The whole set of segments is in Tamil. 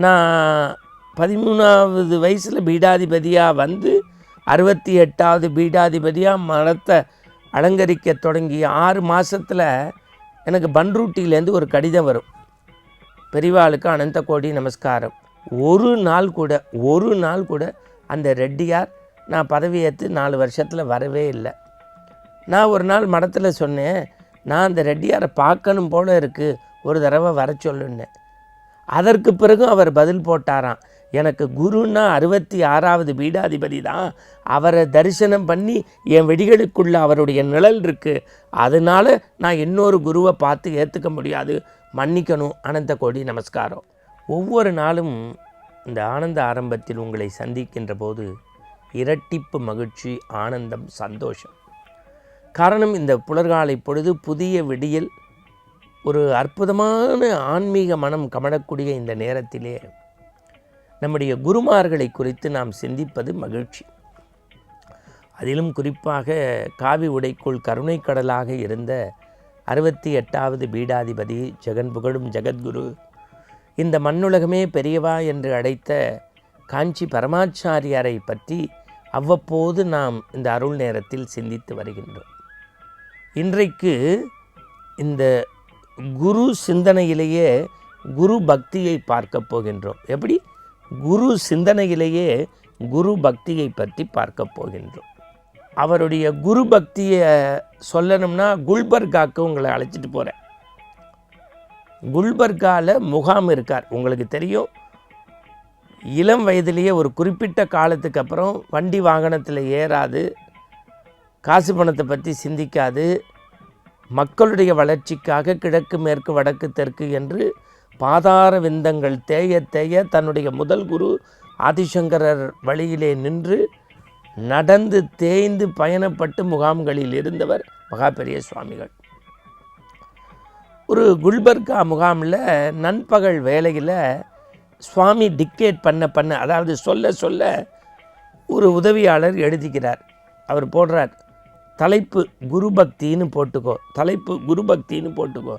நான் 13வது வயசில் பீடாதிபதியாக வந்து 68வது பீடாதிபதியாக மடத்தை அலங்கரிக்க தொடங்கி 6 மாதத்தில் எனக்கு பன்ருட்டியிலேருந்து ஒரு கடிதம் வரும். பெரியவாளுக்கு அனந்த கோடி நமஸ்காரம். ஒரு நாள் கூட அந்த ரெட்டியார் நான் பதவியேற்று 4 வருஷத்தில் வரவே இல்லை. நான் ஒரு நாள் மடத்தில் சொன்னேன், நான் அந்த ரெட்டியாரை பார்க்கணும் போல இருக்குது, ஒரு தடவை வர சொல்லுன்னேன். அதற்கு பிறகும் அவர் பதில் போட்டாராம், எனக்கு குருன்னா 66வது பீடாதிபதி தான், அவரை தரிசனம் பண்ணி என் வெடிகளுக்குள்ள அவருடைய நிழல் இருக்குது, அதனால் நான் இன்னொரு குருவை பார்த்து ஏற்றுக்க முடியாது, மன்னிக்கணும், அனந்த கோடி நமஸ்காரம். ஒவ்வொரு நாளும் இந்த ஆனந்த ஆரம்பத்தில் உங்களை சந்திக்கின்ற போது இரட்டிப்பு மகிழ்ச்சி, ஆனந்தம், சந்தோஷம். காரணம், இந்த புலர்காலை பொழுது புதிய விடியல், ஒரு அற்புதமான ஆன்மீக மனம் கமழக்கூடிய இந்த நேரத்திலே நம்முடைய குருமார்களை குறித்து நாம் சிந்திப்பது மகிழ்ச்சி. அதிலும் குறிப்பாக காவி உடைக்குள் கருணை கடலாக இருந்த 68வது பீடாதிபதி, ஜெகன் புகழும் ஜெகத்குரு, இந்த மண்ணுலகமே பெரியவா என்று அழைத்த காஞ்சி பரமாச்சாரியாரை பற்றி அவ்வப்போது நாம் இந்த அருள் நேரத்தில் சிந்தித்து வருகின்றோம். இன்றைக்கு இந்த குரு சிந்தனையிலேயே குரு பக்தியை பார்க்க போகின்றோம். எப்படி? குரு சிந்தனையிலேயே குரு பக்தியை பற்றி பார்க்க போகின்றோம். அவருடைய குரு பக்தியை சொல்லணும்னா குல்பர்காவுக்கு உங்களை அழைச்சிட்டு போகிறேன். குல்பர்காவில் முகாம் இருக்கார். உங்களுக்கு தெரியும், இளம் வயதிலேயே ஒரு குறிப்பிட்ட காலத்துக்கு அப்புறம் வண்டி வாகனத்தில் ஏறாது, காசு பணத்தை பற்றி சிந்திக்காது, மக்களுடைய வளர்ச்சிக்காக கிழக்கு மேற்கு வடக்கு தெற்கு என்று பாதார விந்தங்கள் தேய தேய தன்னுடைய முதல் குரு ஆதிசங்கரர் வழியிலே நின்று நடந்து தேய்ந்து பயணப்பட்டு முகாம்களில் இருந்தவர் மகா பெரிய சுவாமிகள். ஒரு குல்பர்கா முகாமில் நண்பகல் வேளையில் சுவாமி டிக்டேட் பண்ண அதாவது சொல்ல ஒரு உதவியாளர் எழுதிக்கிறார். அவர் போடுறார், தலைப்பு குரு பக்தின்னு போட்டுக்கோ,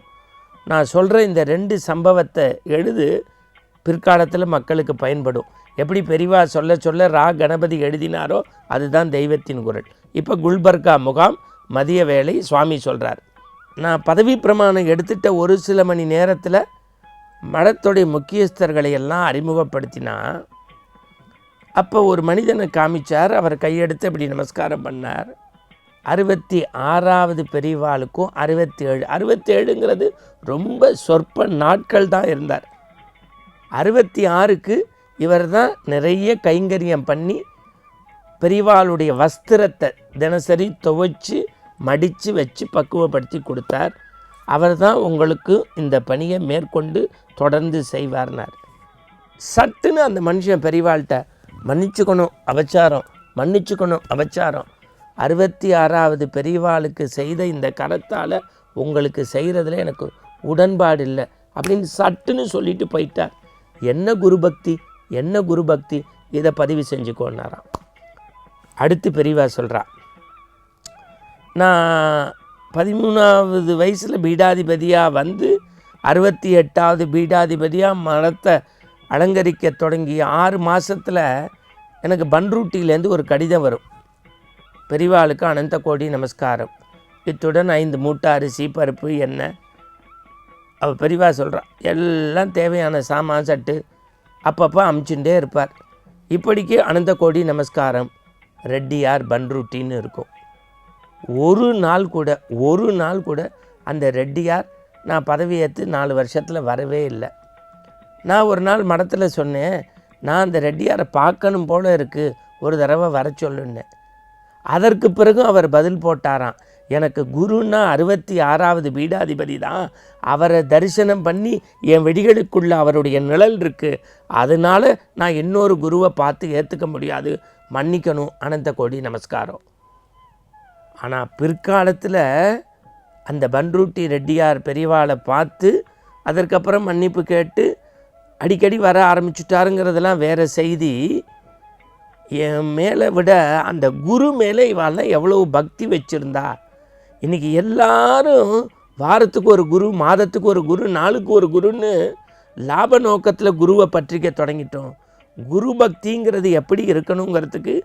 நான் சொல்கிற இந்த 2 சம்பவத்தை எழுது, பிற்காலத்தில் மக்களுக்கு பயன்படும். எப்படி பெரியவா சொல்ல ரா கணபதி எழுதினாரோ அதுதான் தெய்வத்தின் குரல். இப்போ குல்பர்கா முகாம் மதிய வேளை சுவாமி சொல்கிறார், நான் பதவி பிரமாணம் எடுத்துட்ட ஒரு சில மணி நேரத்தில் மடத்துடைய முக்கியஸ்தர்களை எல்லாம் அறிமுகப்படுத்தினா, அப்போ ஒரு மனிதனை காமிச்சார். அவர் கையெடுத்து அப்படி நமஸ்காரம் பண்ணார். 66வது பெரியவாளுக்கும் 67ங்கிறது ரொம்ப சொற்ப நாட்கள் தான் இருந்தார். 66க்கு இவர் தான் நிறைய கைங்கரியம் பண்ணி பெரியவாளுடைய வஸ்திரத்தை தினசரி துவைச்சி மடித்து வச்சு பக்குவப்படுத்தி கொடுத்தார். அவர் தான் உங்களுக்கு இந்த பணியை மேற்கொண்டு தொடர்ந்து செய்வார்னார். சட்டுன்னு அந்த மனுஷன் பெரியவாள்கிட்ட மன்னிச்சுக்கணும் அபச்சாரம், 66வது பெரியவாளுக்கு செய்த இந்த கரத்தால் உங்களுக்கு செய்கிறதுல எனக்கு உடன்பாடு இல்லை அப்படின்னு சட்டுன்னு சொல்லிட்டு போயிட்டார். என்ன குரு பக்தி, இதை பதிவு செஞ்சுக்கோன்னாராம். அடுத்து பெரியவா சொல்கிறா, நான் 13வது வயசில் பீடாதிபதியாக வந்து 68வது பீடாதிபதியாக மடத்தை அலங்கரிக்க தொடங்கி 6 மாதத்தில் எனக்கு பன்ருட்டியிலேருந்து ஒரு கடிதம் வரும். பெரியவாளுக்கு அனந்த கோடி நமஸ்காரம். இத்துடன் 5 மூட்டை அரிசி, பருப்பு, எண்ணெய். அவள் பெரியவா சொல்கிறா, எல்லாம் தேவையான சாமான் சட்டு அப்பப்போ அமுச்சுட்டே இருப்பார். இப்படிக்கு அனந்த கோடி நமஸ்காரம், ரெட்டியார் பன்ருட்டின்னு இருக்கும். ஒரு நாள் கூட அந்த ரெட்டியார் நான் பதவியேற்று 4 வருஷத்தில் வரவே இல்லை. நான் ஒரு நாள் மடத்தில் சொன்னேன், நான் அந்த ரெட்டியாரை பார்க்கணும் போல இருக்குது, ஒரு தடவை வர சொல்லுன்னேன். அதற்கு பிறகும் அவர் பதில் போட்டாராம், எனக்கு குருன்னா 66வது பீடாதிபதி தான், அவரை தரிசனம் பண்ணி என் வெடிகளுக்குள்ள அவருடைய நிழல் இருக்குது, அதனால் நான் இன்னொரு குருவை பார்த்து ஏற்றுக்க முடியாது, மன்னிக்கணும், அனந்த கோடி நமஸ்காரம். ஆனால் பிற்காலத்தில் அந்த பன்ருட்டி ரெட்டியார் பெரியவாளை பார்த்து அதற்கப்புறம் மன்னிப்பு கேட்டு அடிக்கடி வர ஆரம்பிச்சுட்டாருங்கிறதெல்லாம் வேறு செய்தி. என் மேலே விட அந்த குரு மேலே இவாள்லாம் எவ்வளவு பக்தி வச்சுருந்தா. இன்றைக்கி எல்லாரும் வாரத்துக்கு ஒரு குரு, மாதத்துக்கு ஒரு குரு, நாளுக்கு ஒரு குருன்னு லாப நோக்கத்தில் குருவை பற்றிக்க தொடங்கிட்டோம். குரு பக்திங்கிறது எப்படி இருக்கணுங்கிறதுக்கு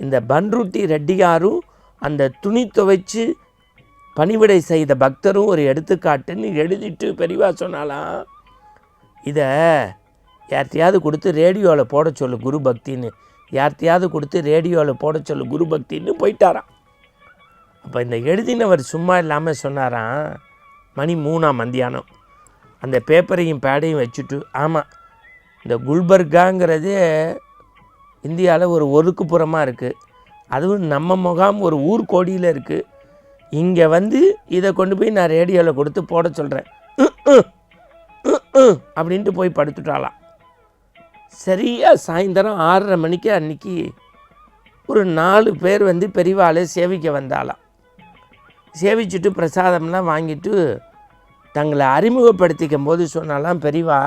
இந்த பன்ருட்டி ரெட்டியாரும் அந்த துணி துவைச்சு பணிவிடை செய்த பக்தரும் ஒரு எடுத்துக்காட்டுன்னு எழுதிட்டு பெரியவா சொன்னாலாம், இதை யார்த்தையாவது கொடுத்து ரேடியோவில் போட சொல்லு குரு பக்தின்னு, யார்த்தையாவது கொடுத்து ரேடியோவில் போட சொல்லு குரு பக்தின்னு போயிட்டாராம். அப்போ இந்த எழுதினவர் சும்மா இல்லாமல் சொன்னாராம், மணி 3 மத்தியானம் அந்த பேப்பரையும் பேடையும் வச்சுட்டு, ஆமாம் இந்த குல்பர்காங்கிறது இந்தியாவில் ஒரு ஒதுக்குப்புறமாக இருக்குது, அதுவும் நம்ம முகாம் ஒரு ஊர்கோடியில் இருக்குது, இங்கே வந்து இதை கொண்டு போய் நான் ரேடியோவில் கொடுத்து போட சொல்கிறேன் அப்படின்ட்டு போய் படுத்துட்டாலாம். சரியாக சாயந்தரம் 6:30 மணிக்கு அன்றைக்கி ஒரு 4 பேர் வந்து பெரியவாளை சேவிக்க வந்தாலாம். சேவிச்சுட்டு பிரசாதம்லாம் வாங்கிட்டு தங்களை அறிமுகப்படுத்திக்கும் போது சொன்னாலாம், பெரியவா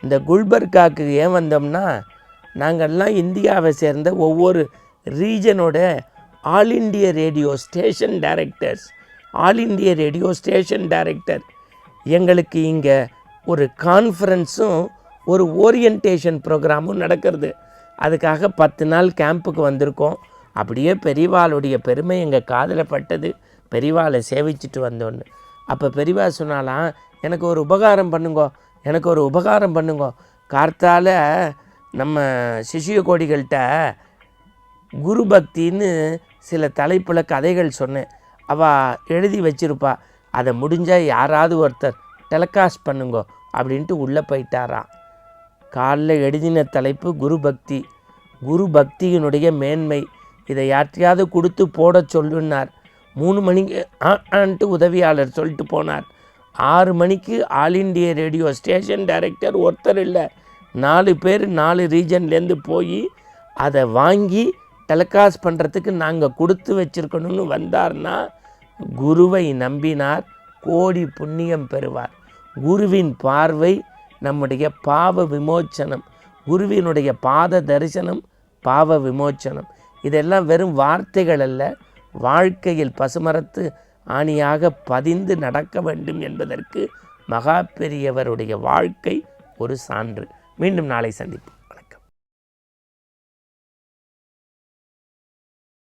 இந்த குல்பர்காவுக்கு ஏன் வந்தோம்னா, நாங்கள்லாம் இந்தியாவை சேர்ந்த ஒவ்வொரு ரீஜனோட all India radio station directors, all India radio station director, எங்களுக்கு இங்கே ஒரு கான்ஃபரன்ஸும் ஒரு ஓரியன்டேஷன் ப்ரோக்ராமும் நடக்கிறது, அதுக்காக 10 நாள் கேம்புக்கு வந்திருக்கோம். அப்படியே பெரியவாளுடைய பெருமை எங்கள் காதில் பட்டது, பெரியவாளை சேவிச்சுட்டு வந்தோன்னு. அப்போ பெரியவா சொன்னாலாம், எனக்கு ஒரு உபகாரம் பண்ணுங்கோ, எனக்கு ஒரு உபகாரம் பண்ணுங்கோ. கார்த்தால நம்ம சிஷிய கோடிகள்கிட்ட குரு பக்தின்னு சில தலைப்பில் கதைகள் சொன்னேன், அவள் எழுதி வச்சிருப்பா, அதை முடிஞ்சால் யாராவது ஒருத்தர் டெலகாஸ்ட் பண்ணுங்கோ அப்படின்ட்டு உள்ளே போயிட்டாராம். காலில் எழுதின தலைப்பு குரு பக்தி, குரு பக்தியினுடைய மேன்மை, இதை யார்ட்டையாவது கொடுத்து போட சொல்லுன்னார். 3 மணிக்கு ஆன்ட்டு உதவியாளர் சொல்லிட்டு போனார். 6 மணிக்கு all India radio station director ஒருத்தர் இல்லை, 4 பேர் 4 ரீஜன்லேருந்து போய் அதை வாங்கி டெலகாஸ்ட் பண்ணுறதுக்கு நாங்கள் கொடுத்து வச்சுருக்கணும்னு வந்தார்னா, குருவை நம்பினார் கோடி புண்ணியம் பெறுவார். குருவின் பார்வை நம்முடைய பாவ விமோச்சனம், குருவினுடைய பாத தரிசனம் பாவ விமோச்சனம். இதெல்லாம் வெறும் வார்த்தைகள் அல்ல, வாழ்க்கையில் பசுமரத்து ஆணியாக பதிந்து நடக்க வேண்டும் என்பதற்கு மகா பெரியவருடைய வாழ்க்கை ஒரு சான்று. மீண்டும் நாளை சந்திப்போம்.